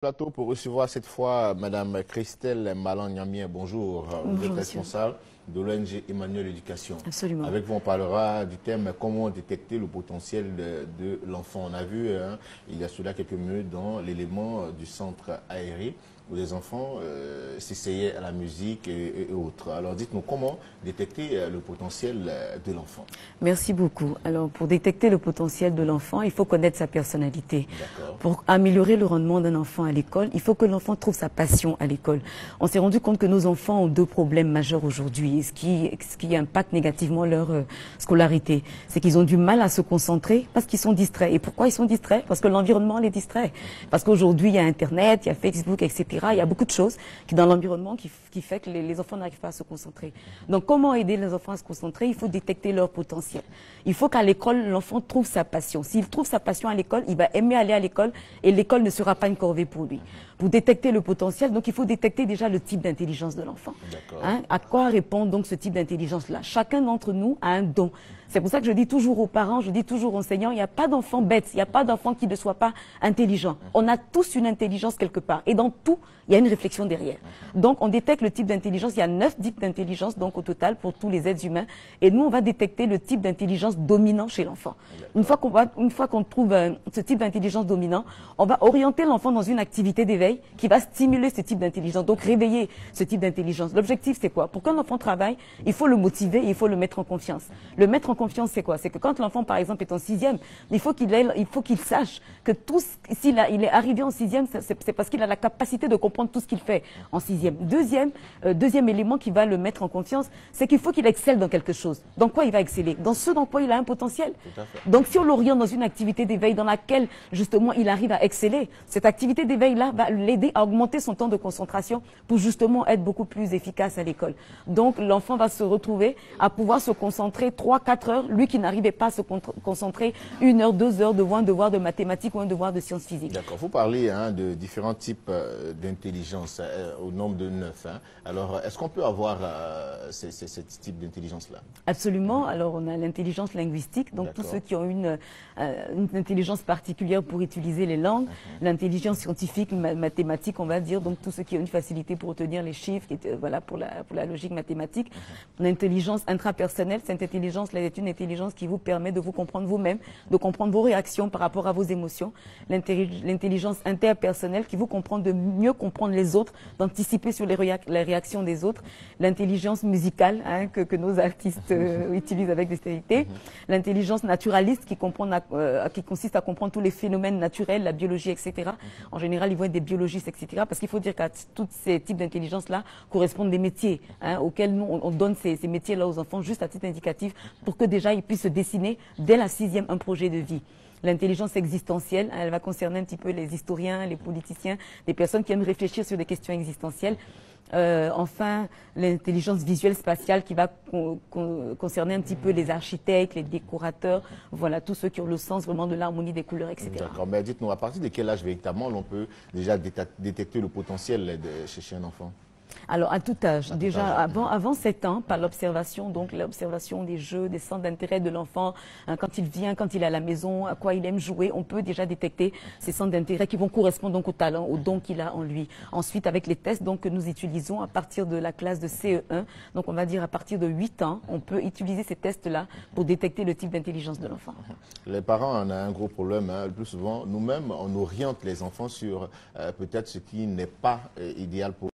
Plateau pour recevoir cette fois Madame Christelle Malan-Niamien. Bonjour. Vous êtes responsable de l'ONG Emmanuel Éducation. Absolument. Avec vous, on parlera du thème comment détecter le potentiel de l'enfant. On a vu il y a cela quelques minutes dans l'élément du centre aéré où les enfants s'essayaient à la musique et autres. Alors dites-nous comment détecter le potentiel de l'enfant. Merci beaucoup. Alors pour détecter le potentiel de l'enfant, il faut connaître sa personnalité. D'accord. Pour améliorer le rendement d'un enfant à l'école, il faut que l'enfant trouve sa passion à l'école. On s'est rendu compte que nos enfants ont deux problèmes majeurs aujourd'hui, ce qui impacte négativement leur scolarité. C'est qu'ils ont du mal à se concentrer parce qu'ils sont distraits. Et pourquoi ils sont distraits? Parce que l'environnement les distrait. Parce qu'aujourd'hui, il y a Internet, il y a Facebook, etc. Il y a beaucoup de choses qui dans l'environnement qui fait que les enfants n'arrivent pas à se concentrer. Donc comment aider les enfants à se concentrer? Il faut détecter leur potentiel. Il faut qu'à l'école, l'enfant trouve sa passion. S'il trouve sa passion à l'école, il va aimer aller à l'école et l'école ne sera pas une corvée pour lui. Pour détecter le potentiel, donc il faut détecter déjà le type d'intelligence de l'enfant. Hein? À quoi répond donc ce type d'intelligence-là? Chacun d'entre nous a un don. C'est pour ça que je dis toujours aux parents, je dis toujours aux enseignants, il n'y a pas d'enfant bête, il n'y a pas d'enfant qui ne soit pas intelligent. On a tous une intelligence quelque part. Et dans tout, il y a une réflexion derrière. Donc, on détecte le type d'intelligence. Il y a 9 types d'intelligence, donc au total, pour tous les êtres humains. Et nous, on va détecter le type d'intelligence dominant chez l'enfant. Une fois qu'on trouve ce type d'intelligence dominant, on va orienter l'enfant dans une activité d'éveil qui va stimuler ce type d'intelligence. Donc, réveiller ce type d'intelligence. L'objectif, c'est quoi? Pour qu'un enfant travaille, il faut le motiver, il faut le mettre en confiance. Le mettre en confiance, c'est quoi? C'est que quand l'enfant, par exemple, est en 6e, il faut qu'il sache que s'il est arrivé en 6e, c'est parce qu'il a la capacité de comprendre tout ce qu'il fait en 6e. Deuxième élément qui va le mettre en confiance, c'est qu'il faut qu'il excelle dans quelque chose. Dans quoi il va exceller? Dans ce dans quoi il a un potentiel. Donc si on l'oriente dans une activité d'éveil dans laquelle justement il arrive à exceller, cette activité d'éveil-là va l'aider à augmenter son temps de concentration pour justement être beaucoup plus efficace à l'école. Donc l'enfant va se retrouver à pouvoir se concentrer 3-4 heures, lui qui n'arrivait pas à se concentrer 1 heure, 2 heures devant un devoir de mathématiques ou un devoir de sciences physiques. D'accord. Vous parlez de différents types d'intelligence au nombre de 9. Alors, est-ce qu'on peut avoir ce type d'intelligence-là? Absolument. Alors, on a l'intelligence linguistique, donc tous ceux qui ont une intelligence particulière pour utiliser les langues. L'intelligence scientifique, mathématique, on va dire, donc tous ceux qui ont une facilité pour retenir les chiffres, voilà, pour la logique mathématique. L'intelligence intrapersonnelle, cette intelligence-là est une intelligence qui vous permet de vous comprendre vous-même, de comprendre vos réactions par rapport à vos émotions. L'intelligence interpersonnelle qui vous comprend de mieux comprendre les autres, d'anticiper sur les réactions des autres. L'intelligence musicale que nos artistes utilisent avec dextérité. L'intelligence naturaliste qui consiste à comprendre tous les phénomènes naturels, la biologie, etc. En général, ils vont être des biologistes, etc. Parce qu'il faut dire qu'à tous ces types d'intelligence-là correspondent des métiers auxquels nous, on donne ces métiers-là aux enfants juste à titre indicatif pour que déjà ils puissent se dessiner dès la 6e un projet de vie. L'intelligence existentielle, elle va concerner un petit peu les historiens, les politiciens, des personnes qui aiment réfléchir sur des questions existentielles. Enfin, l'intelligence visuelle spatiale qui va concerner un petit peu les architectes, les décorateurs, voilà, tous ceux qui ont le sens vraiment de l'harmonie des couleurs, etc. D'accord, mais dites-nous, à partir de quel âge véritablement l'on peut déjà détecter le potentiel chez un enfant? Alors, à tout âge. Déjà, avant 7 ans, par l'observation, donc l'observation des jeux, des centres d'intérêt de l'enfant, quand il vient, quand il est à la maison, à quoi il aime jouer, on peut déjà détecter ces centres d'intérêt qui vont correspondre donc au talent, au don qu'il a en lui. Ensuite, avec les tests donc, que nous utilisons à partir de la classe de CE1, donc on va dire à partir de 8 ans, on peut utiliser ces tests-là pour détecter le type d'intelligence de l'enfant. Les parents en ont un gros problème. Le plus souvent, nous-mêmes, on oriente les enfants sur peut-être ce qui n'est pas idéal pour